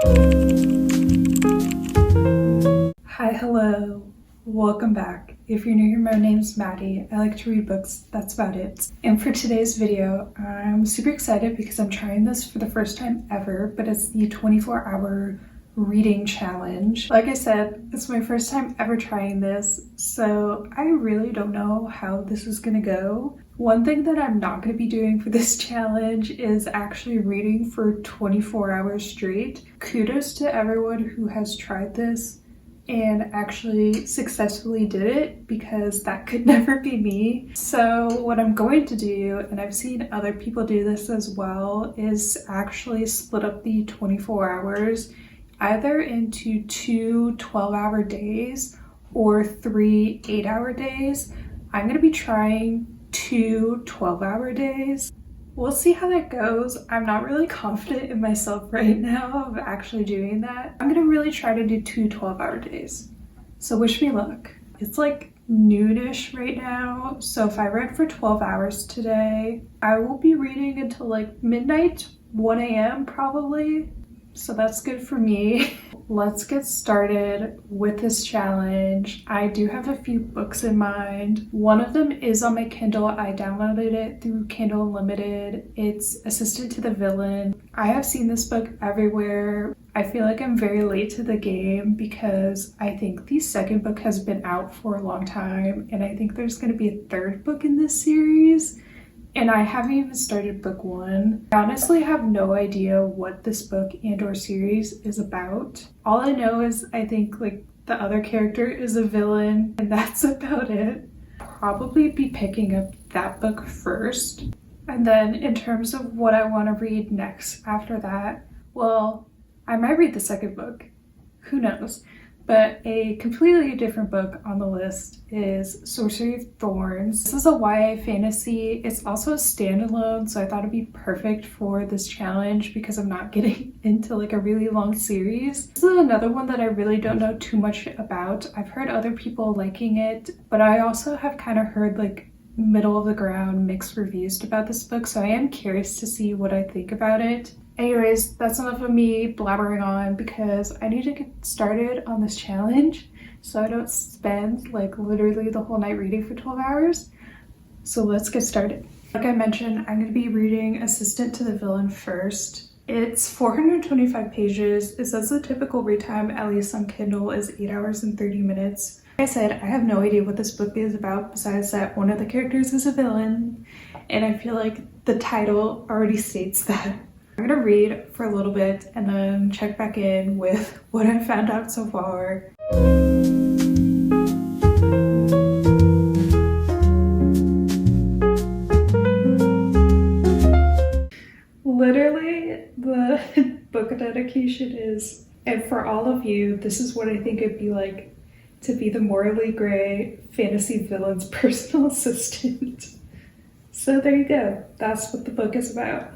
Hi, hello, welcome back. If you're new here, my name's Maddie. I like to read books, that's about it. And for today's video, I'm super excited because I'm trying this for the first time ever, but it's the 24-hour reading challenge. Like I said, it's my first time ever trying this, so I really don't know how this is gonna go. One thing that I'm not going to be doing for this challenge is actually reading for 24 hours straight. Kudos to everyone who has tried this and actually successfully did it, because that could never be me. So what I'm going to do, and I've seen other people do this as well, is actually split up the 24 hours either into 2 12-hour days or 3 8-hour days. I'm going to be trying 2 12-hour days. We'll see how that goes. I'm not really confident in myself right now of actually doing that. I'm gonna really try to do 2 12-hour days. So wish me luck. It's like noonish right now, so if I read for 12 hours today, I will be reading until like midnight, 1 a.m. probably. So that's good for me. Let's get started with this challenge. I do have a few books in mind. One of them is on my Kindle. I downloaded it through Kindle Unlimited. It's Assistant to the Villain. I have seen this book everywhere. I feel like I'm very late to the game because I think the second book has been out for a long time, and I think there's going to be a third book in this series. And I haven't even started book 1. I honestly have no idea what this book and or series is about. All I know is I think like the other character is a villain, and that's about it. Probably be picking up that book first. And then in terms of what I want to read next after that, well, I might read the second book. Who knows? But a completely different book on the list is Sorcery, Thorns. This is a YA fantasy. It's also a standalone, so I thought it'd be perfect for this challenge because I'm not getting into like a really long series. This is another one that I really don't know too much about. I've heard other people liking it, but I also have kind of heard like middle of the ground mixed reviews about this book, so I am curious to see what I think about it. Anyways, that's enough of me blabbering on because I need to get started on this challenge so I don't spend like literally the whole night reading for 12 hours. So let's get started. Like I mentioned, I'm going to be reading Assistant to the Villain first. It's 425 pages. It says the typical read time, at least on Kindle, is 8 hours and 30 minutes. Like I said, I have no idea what this book is about besides that one of the characters is a villain, and I feel like the title already states that. I'm gonna read for a little bit and then check back in with what I found out so far. Literally, the book dedication is, and for all of you, this is what I think it'd be like to be the morally gray fantasy villain's personal assistant. So there you go. That's what the book is about.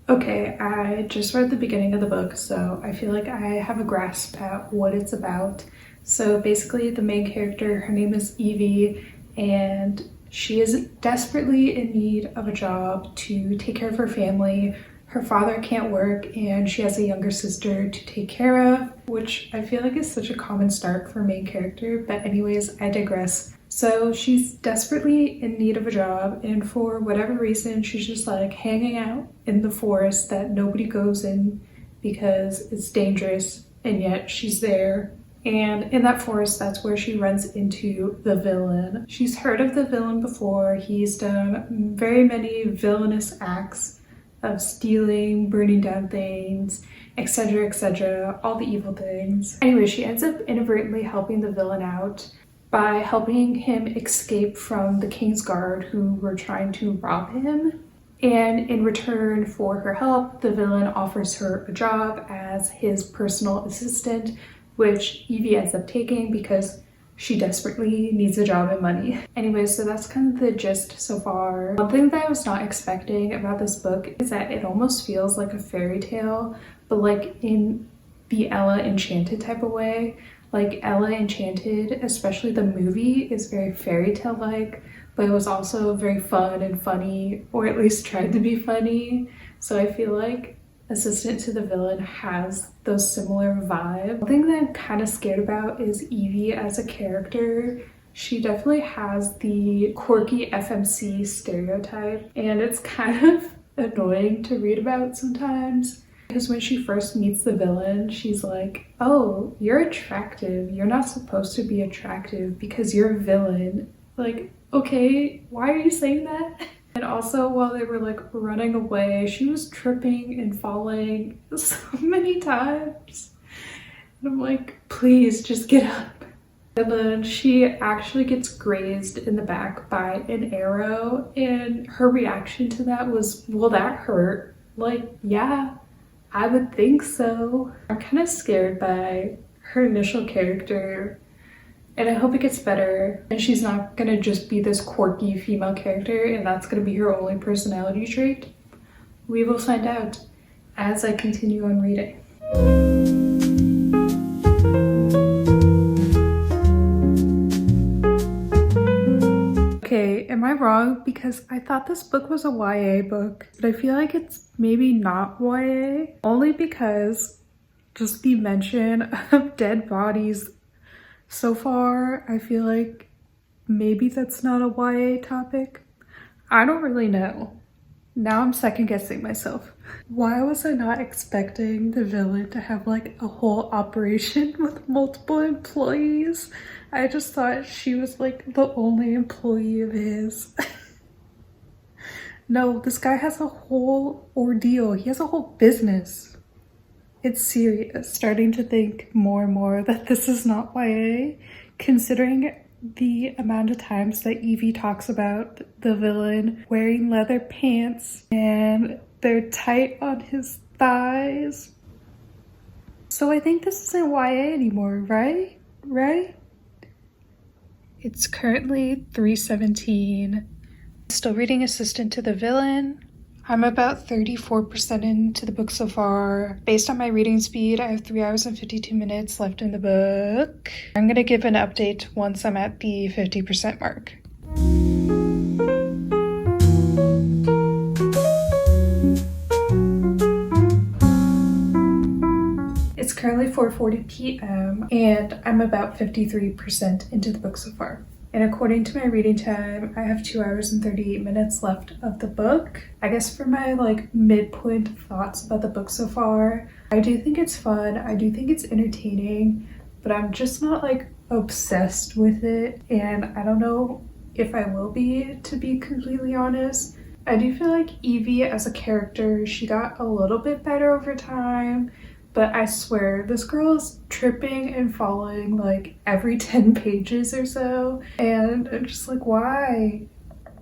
Okay, I just read the beginning of the book, so I feel like I have a grasp at what it's about. So basically the main character, her name is Evie, and she is desperately in need of a job to take care of her family. Her father can't work and she has a younger sister to take care of, which I feel like is such a common start for a main character, but anyways, I digress. So she's desperately in need of a job, and for whatever reason, she's just like hanging out in the forest that nobody goes in because it's dangerous, and yet she's there. And in that forest, that's where she runs into the villain. She's heard of the villain before. He's done very many villainous acts of stealing, burning down things, etc., all the evil things. Anyway, she ends up inadvertently helping the villain out by helping him escape from the King's Guard who were trying to rob him. And in return for her help, the villain offers her a job as his personal assistant, which Evie ends up taking because she desperately needs a job and money. Anyway, so that's kind of the gist so far. One thing that I was not expecting about this book is that it almost feels like a fairy tale, but like in the Ella Enchanted type of way. Like Ella Enchanted, especially the movie, is very fairy tale like, but it was also very fun and funny, or at least tried to be funny. So I feel like Assistant to the Villain has those similar vibes. One thing that I'm kind of scared about is Evie as a character. She definitely has the quirky FMC stereotype, and it's kind of annoying to read about sometimes. Because when she first meets the villain, she's like, oh, you're attractive. You're not supposed to be attractive because you're a villain. Like, okay, why are you saying that? And also, while they were like running away, she was tripping and falling so many times. And I'm like, please just get up. And then she actually gets grazed in the back by an arrow, and her reaction to that was, well, that hurt. Like, yeah, I would think so. I'm kind of scared by her initial character, and I hope it gets better. And she's not gonna just be this quirky female character, and that's gonna be her only personality trait. We will find out as I continue on reading. Okay, am I wrong? Because I thought this book was a YA book, but I feel like it's maybe not YA, only because just the mention of dead bodies so far, I feel like maybe that's not a YA topic. I don't really know. Now I'm second guessing myself. Why was I not expecting the villain to have like a whole operation with multiple employees? I just thought she was like the only employee of his. No, this guy has a whole ordeal. He has a whole business. It's serious. Starting to think more and more that this is not YA, considering the amount of times that Evie talks about the villain wearing leather pants and they're tight on his thighs. So I think this isn't YA anymore, right? Right? It's currently 3:17. Still reading Assistant to the Villain. I'm about 34% into the book so far. Based on my reading speed, I have 3 hours and 52 minutes left in the book. I'm gonna give an update once I'm at the 50% mark. It's currently 4:40 p.m. and I'm about 53% into the book so far. And according to my reading time, I have 2 hours and 38 minutes left of the book. I guess for my like midpoint thoughts about the book so far, I do think it's fun. I do think it's entertaining, but I'm just not like obsessed with it. And I don't know if I will be, to be completely honest. I do feel like Evie as a character, she got a little bit better over time. But I swear, this girl is tripping and falling like every 10 pages or so. And I'm just like, why?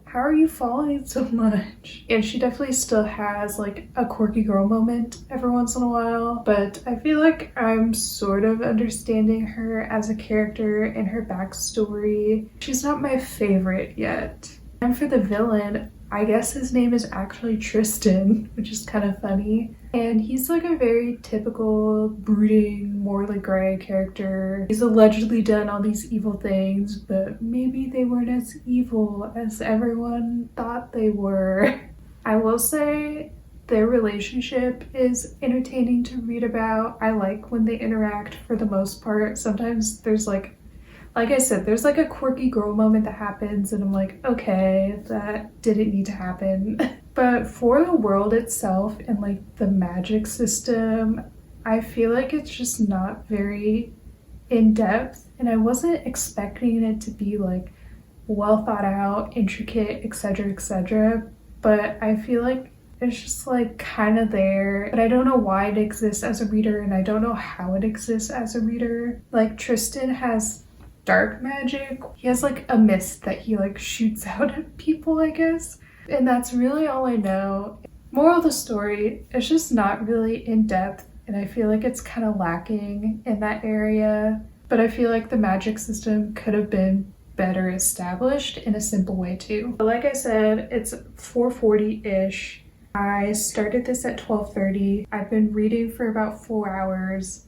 How are you falling so much? And she definitely still has like a quirky girl moment every once in a while. But I feel like I'm sort of understanding her as a character and her backstory. She's not my favorite yet. And for the villain, I guess his name is actually Tristan, which is kind of funny. And he's like a very typical brooding, morally gray character. He's allegedly done all these evil things, but maybe they weren't as evil as everyone thought they were. I will say their relationship is entertaining to read about. I like when they interact for the most part. Sometimes there's like I said, there's like a quirky girl moment that happens and I'm like, okay, that didn't need to happen. But for the world itself and like the magic system, I feel like it's just not very in-depth, and I wasn't expecting it to be like well thought out, intricate, etc., but I feel like it's just like kind of there, but I don't know why it exists as a reader, and I don't know how it exists as a reader. Like Tristan has dark magic. He has like a mist that he like shoots out at people, I guess. And that's really all I know. Moral of the story, it's just not really in depth, and I feel like it's kind of lacking in that area. But I feel like the magic system could have been better established in a simple way too. But like I said, it's 4:40-ish. I started this at 12:30. I've been reading for about 4 hours.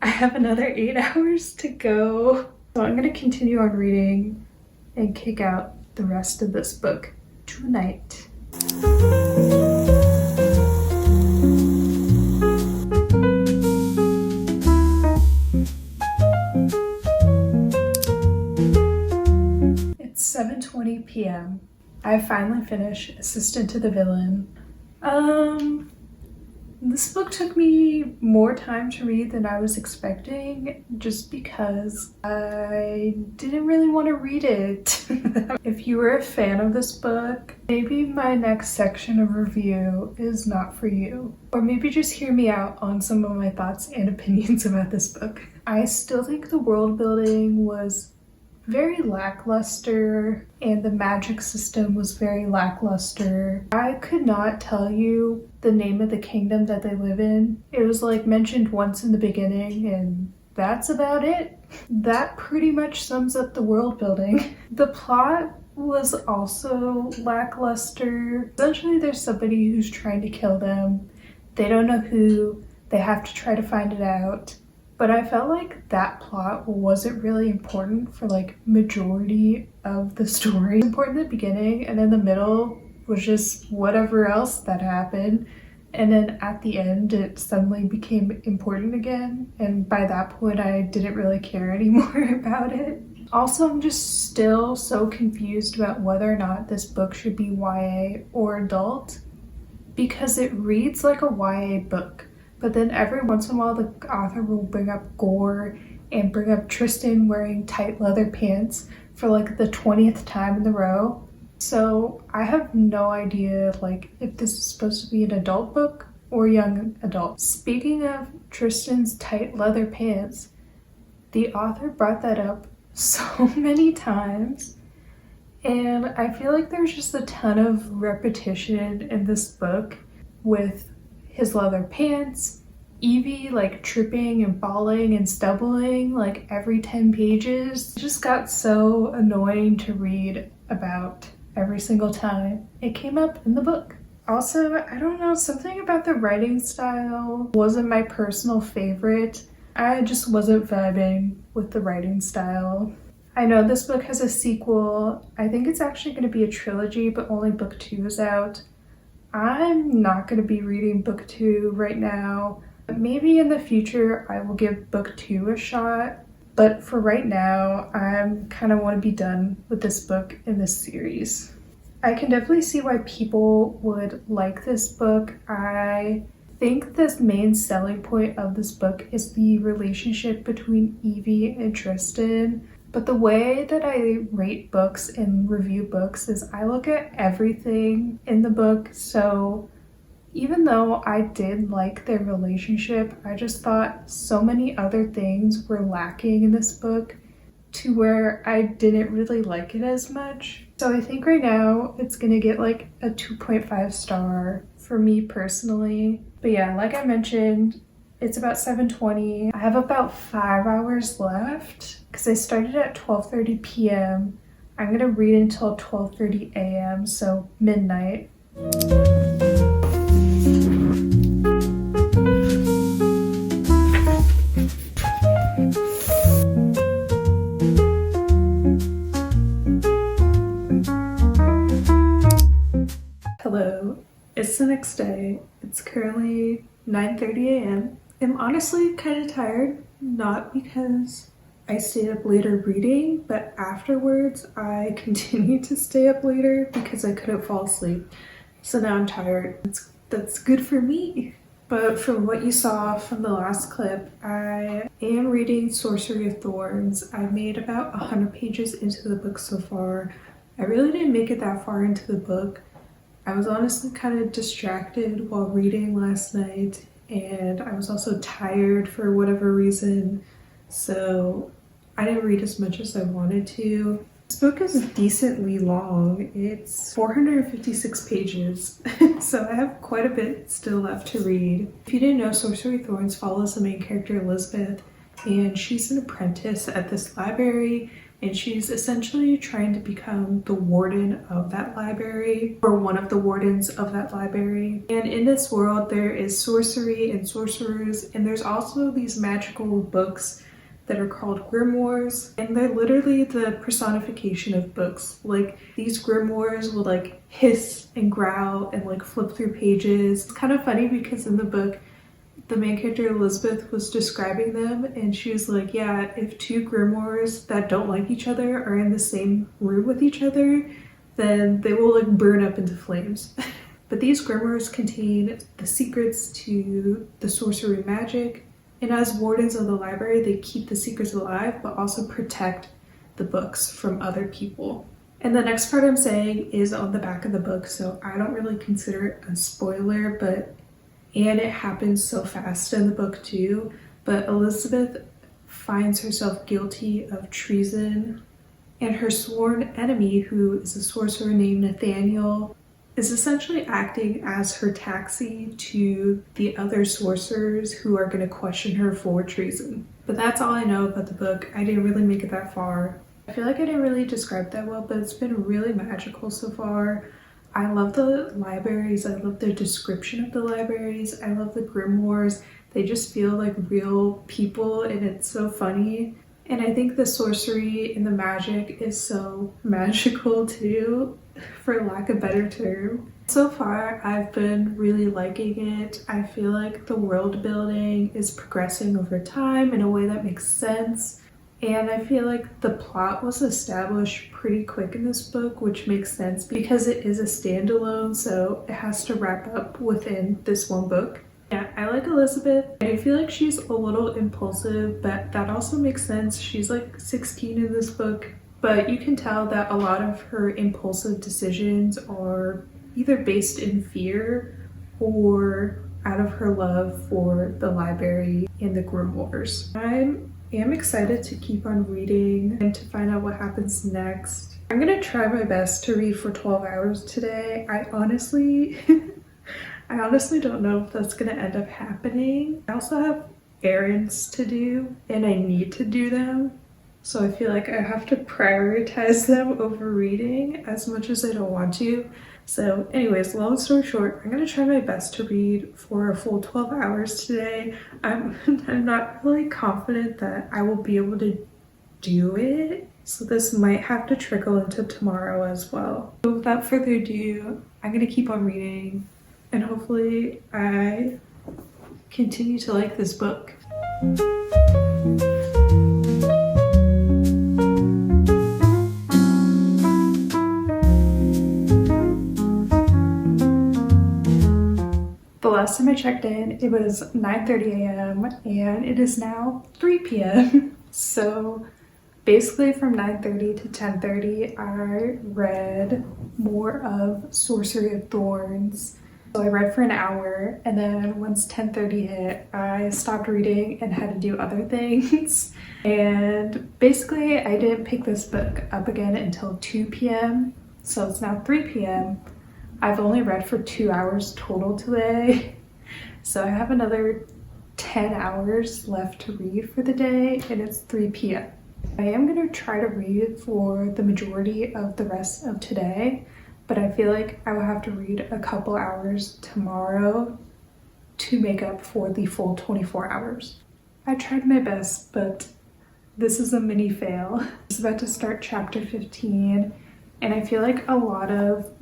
I have another 8 hours to go. So I'm gonna continue on reading and kick out the rest of this book tonight. It's 7:20 p.m. I finally finished Assistant to the Villain. This book took me more time to read than I was expecting just because I didn't really want to read it. If you were a fan of this book, maybe my next section of review is not for you. Or maybe just hear me out on some of my thoughts and opinions about this book. I still think the world building was very lackluster and the magic system was very lackluster. I could not tell you the name of the kingdom that they live in. It was like mentioned once in the beginning and that's about it. That pretty much sums up the world building. The plot was also lackluster. Essentially there's somebody who's trying to kill them. They don't know who. They have to try to find it out. But I felt like that plot wasn't really important for like majority of the story. It was important at the beginning and in the middle was just whatever else that happened. And then at the end it suddenly became important again. And by that point I didn't really care anymore about it. Also, I'm just still so confused about whether or not this book should be YA or adult because it reads like a YA book. But then every once in a while the author will bring up gore and bring up Tristan wearing tight leather pants for like the 20th time in a row. So I have no idea like if this is supposed to be an adult book or young adult. Speaking of Tristan's tight leather pants, the author brought that up so many times and I feel like there's just a ton of repetition in this book with his leather pants, Evie like tripping and falling and stumbling like every 10 pages. It just got so annoying to read about every single time it came up in the book. Also, I don't know, something about the writing style wasn't my personal favorite. I just wasn't vibing with the writing style. I know this book has a sequel. I think it's actually going to be a trilogy, but only book 2 is out. I'm not going to be reading book 2 right now. Maybe in the future I will give book 2 a shot, but for right now I kind of want to be done with this book in this series. I can definitely see why people would like this book. I think the main selling point of this book is the relationship between Evie and Tristan. But the way that I rate books and review books is I look at everything in the book. So even though I did like their relationship, I just thought so many other things were lacking in this book to where I didn't really like it as much. So I think right now it's gonna get like a 2.5 star for me personally. But yeah, like I mentioned, it's about 7:20. I have about 5 hours left because I started at 12:30 p.m. I'm gonna read until 12:30 a.m. so midnight. Hello, it's the next day. It's currently 9:30 a.m. I'm honestly kind of tired, not because I stayed up later reading, but afterwards I continued to stay up later because I couldn't fall asleep. So now I'm tired. That's good for me. But from what you saw from the last clip, I am reading Sorcery of Thorns. I made about 100 pages into the book so far. I really didn't make it that far into the book. I was honestly kind of distracted while reading last night, and I was also tired for whatever reason, so I didn't read as much as I wanted to. This book is decently long. It's 456 pages, so I have quite a bit still left to read. If you didn't know, Sorcery Thorns follows the main character Elizabeth, and she's an apprentice at this library and she's essentially trying to become the warden of that library, or one of the wardens of that library. And in this world there is sorcery and sorcerers, and there's also these magical books that are called grimoires, and they're literally the personification of books. Like, these grimoires will like hiss and growl and like flip through pages. It's kind of funny because in the book the main character Elizabeth was describing them, and she was like, yeah, if two grimoires that don't like each other are in the same room with each other, then they will like burn up into flames. But these grimoires contain the secrets to the sorcery magic, and as wardens of the library, they keep the secrets alive, but also protect the books from other people. And the next part I'm saying is on the back of the book, so I don't really consider it a spoiler, and it happens so fast in the book too, but Elizabeth finds herself guilty of treason, and her sworn enemy, who is a sorcerer named Nathaniel, is essentially acting as her taxi to the other sorcerers who are going to question her for treason. But that's all I know about the book. I didn't really make it that far. I feel like I didn't really describe that well, but it's been really magical so far. I love the libraries. I love the description of the libraries. I love the grimoires. They just feel like real people, and it's so funny. And I think the sorcery and the magic is so magical too, for lack of a better term. So far, I've been really liking it. I feel like the world building is progressing over time in a way that makes sense. And I feel like the plot was established pretty quick in this book, which makes sense because it is a standalone, so it has to wrap up within this one book. Yeah, I like Elizabeth. I feel like she's a little impulsive, but that also makes sense. She's like 16 in this book, but you can tell that a lot of her impulsive decisions are either based in fear or out of her love for the library and the grimoires. I am excited to keep on reading and to find out what happens next. I'm gonna try my best to read for 12 hours today. I honestly don't know if that's gonna end up happening. I also have errands to do and I need to do them. So I feel like I have to prioritize them over reading as much as I don't want to. So anyways, long story short, I'm gonna try my best to read for a full 12 hours today. I'm not really confident that I will be able to do it. So this might have to trickle into tomorrow as well. So without further ado, I'm gonna keep on reading and hopefully I continue to like this book. The last time I checked in, it was 9:30 a.m. and it is now 3 p.m. So basically from 9:30 to 10:30, I read more of Sorcery of Thorns. So I read for an hour, and then once 10:30 hit, I stopped reading and had to do other things. And basically, I didn't pick this book up again until 2 p.m. So it's now 3 p.m. I've only read for 2 hours total today. So I have another 10 hours left to read for the day, and it's 3 p.m. I am going to try to read for the majority of the rest of today, but I feel like I will have to read a couple hours tomorrow to make up for the full 24 hours. I tried my best, but this is a mini fail. I'm just about to start chapter 15, and I feel like a lot of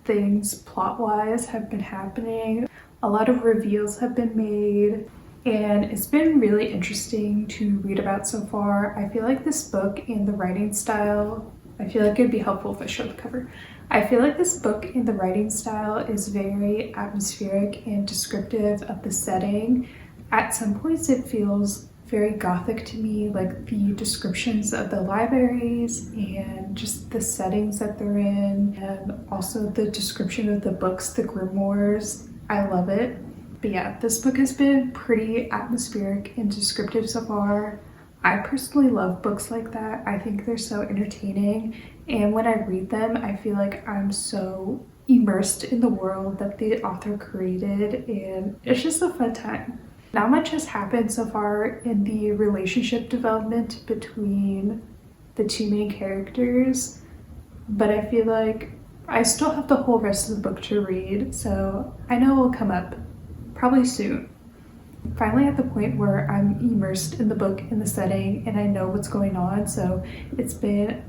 things plot-wise have been happening. A lot of reveals have been made, and it's been really interesting to read about so far. I feel like this book and the writing style, I feel like it'd be helpful if I showed the cover. I feel like this book and the writing style is very atmospheric and descriptive of the setting. At some points it feels very gothic to me, like the descriptions of the libraries and just the settings that they're in, and also the description of the books, the grimoires. I love it. But yeah, this book has been pretty atmospheric and descriptive so far. I personally love books like that. I think they're so entertaining, and when I read them, I feel like I'm so immersed in the world that the author created, and it's just a fun time. Not much has happened so far in the relationship development between the two main characters, but I feel like I still have the whole rest of the book to read, so I know it will come up probably soon. Finally at the point where I'm immersed in the book, in the setting, and I know what's going on, so it's been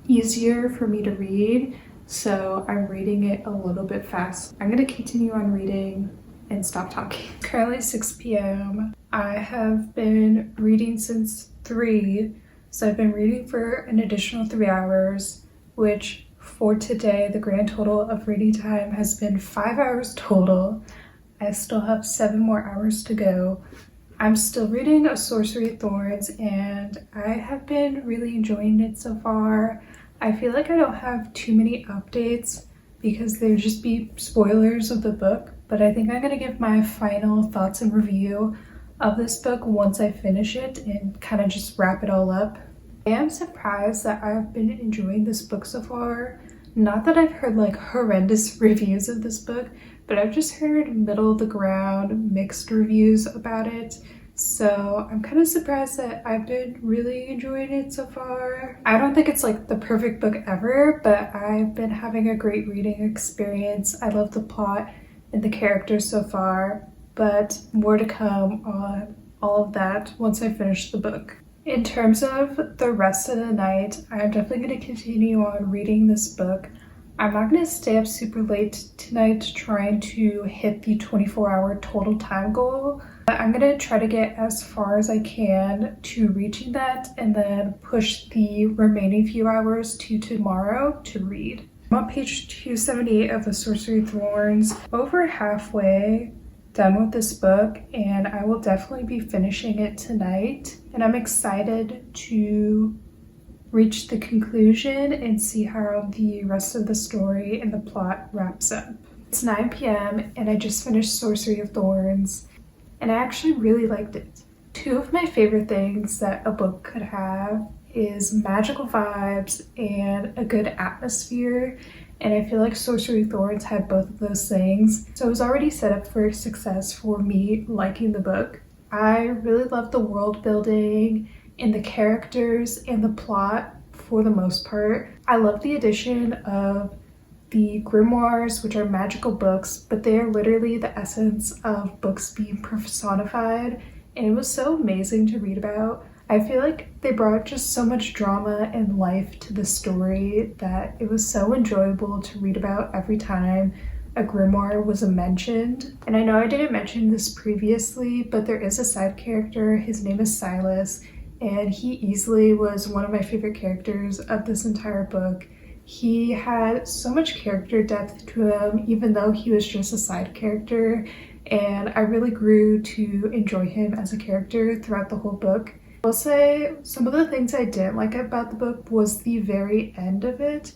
easier for me to read, so I'm reading it a little bit fast. I'm gonna continue on reading and stop talking. Currently 6 p.m. I have been reading since 3, so I've been reading for an additional 3 hours, which for today, the grand total of reading time has been 5 hours total. I still have 7 more hours to go. I'm still reading A Sorcery, Thorns, and I have been really enjoying it so far. I feel like I don't have too many updates because there'd just be spoilers of the book, but I think I'm gonna give my final thoughts and review of this book once I finish it and kind of just wrap it all up. I am surprised that I've been enjoying this book so far. Not that I've heard like horrendous reviews of this book, but I've just heard middle of the ground mixed reviews about it. So I'm kind of surprised that I've been really enjoying it so far. I don't think it's like the perfect book ever, but I've been having a great reading experience. I love the plot and the characters so far, but more to come on all of that once I finish the book. In terms of the rest of the night, I'm definitely going to continue on reading this book. I'm not going to stay up super late tonight trying to hit the 24-hour total time goal. I'm going to try to get as far as I can to reaching that and then push the remaining few hours to tomorrow to read. I'm on page 278 of The Sorcery Thorns, over halfway done with this book, and I will definitely be finishing it tonight. And I'm excited to reach the conclusion and see how the rest of the story and the plot wraps up. It's 9 p.m. and I just finished Sorcery of Thorns, and I actually really liked it. 2 of my favorite things that a book could have is magical vibes and a good atmosphere, and I feel like Sorcery Thorns had both of those things, so it was already set up for success for me liking the book. I really love the world building and the characters and the plot for the most part. I love the addition of the grimoires, which are magical books, but they are literally the essence of books being personified, and it was so amazing to read about. I feel like they brought just so much drama and life to the story that it was so enjoyable to read about every time a grimoire was mentioned. And I know I didn't mention this previously, but there is a side character. His name is Silas, and he easily was one of my favorite characters of this entire book. He had so much character depth to him, even though he was just a side character, and I really grew to enjoy him as a character throughout the whole book. I'll say some of the things I didn't like about the book was the very end of it.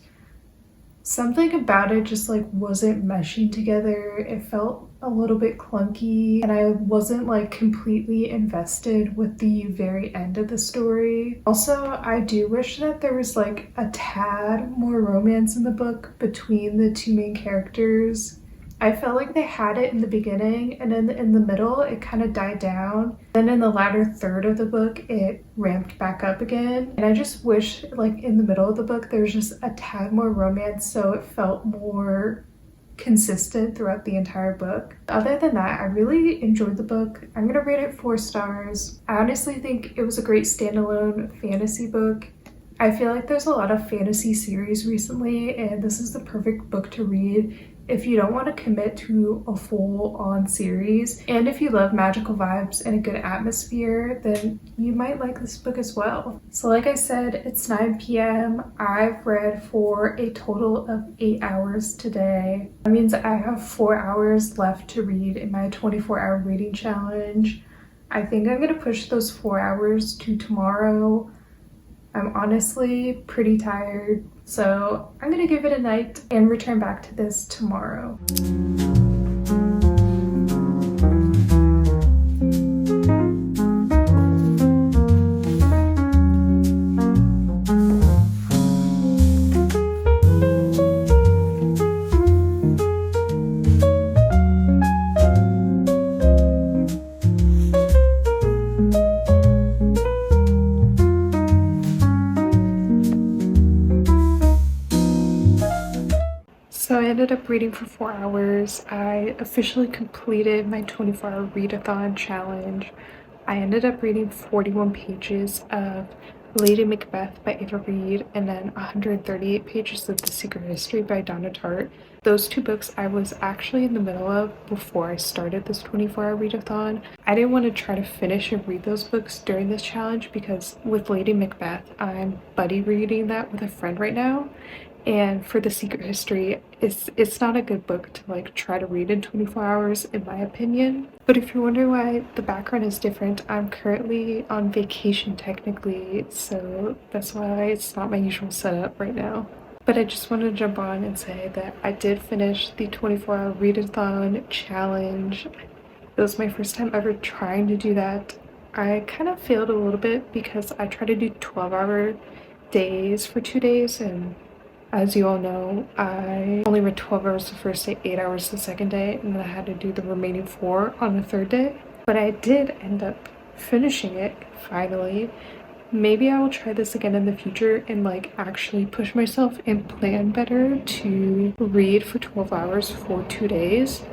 Something about it just like wasn't meshing together. It felt a little bit clunky, and I wasn't like completely invested with the very end of the story. Also, I do wish that there was like a tad more romance in the book between the 2 main characters. I felt like they had it in the beginning, and then in the middle it kind of died down. Then in the latter third of the book it ramped back up again, and I just wish like in the middle of the book there was just a tad more romance so it felt more consistent throughout the entire book. Other than that, I really enjoyed the book. I'm gonna rate it 4 stars. I honestly think it was a great standalone fantasy book. I feel like there's a lot of fantasy series recently, and this is the perfect book to read if you don't want to commit to a full-on series, and if you love magical vibes and a good atmosphere, then you might like this book as well. So like I said, it's 9 p.m. I've read for a total of 8 hours today. That means I have 4 hours left to read in my 24-hour reading challenge. I think I'm gonna push those 4 hours to tomorrow. I'm honestly pretty tired, so I'm gonna give it a night and return back to this tomorrow. ended up reading for 4 hours. I officially completed my 24-hour readathon challenge. I ended up reading 41 pages of Lady Macbeth by Ava Reid and then 138 pages of The Secret History by Donna Tartt. Those two books I was actually in the middle of before I started this 24-hour readathon. I didn't want to try to finish and read those books during this challenge because with Lady Macbeth, I'm buddy reading that with a friend right now. And for The Secret History, it's not a good book to like try to read in 24 hours in my opinion. But if you're wondering why the background is different, I'm currently on vacation technically, so that's why it's not my usual setup right now. But I just wanted to jump on and say that I did finish the 24-hour readathon challenge. It was my first time ever trying to do that. I kind of failed a little bit because I tried to do 12-hour days for 2 days, and as you all know, I only read 12 hours the first day, 8 hours the second day, and then I had to do the remaining 4 on the third day. But I did end up finishing it, finally. Maybe I will try this again in the future and like actually push myself and plan better to read for 12 hours for 2 days.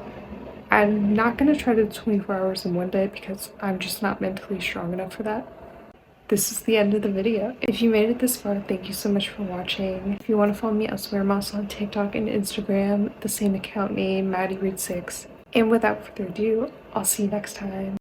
I'm not going to try to do 24 hours in one day because I'm just not mentally strong enough for that. This is the end of the video. If you made it this far, thank you so much for watching. If you want to follow me elsewhere, I'm also on TikTok and Instagram, the same account name, MaddieRead6. And without further ado, I'll see you next time.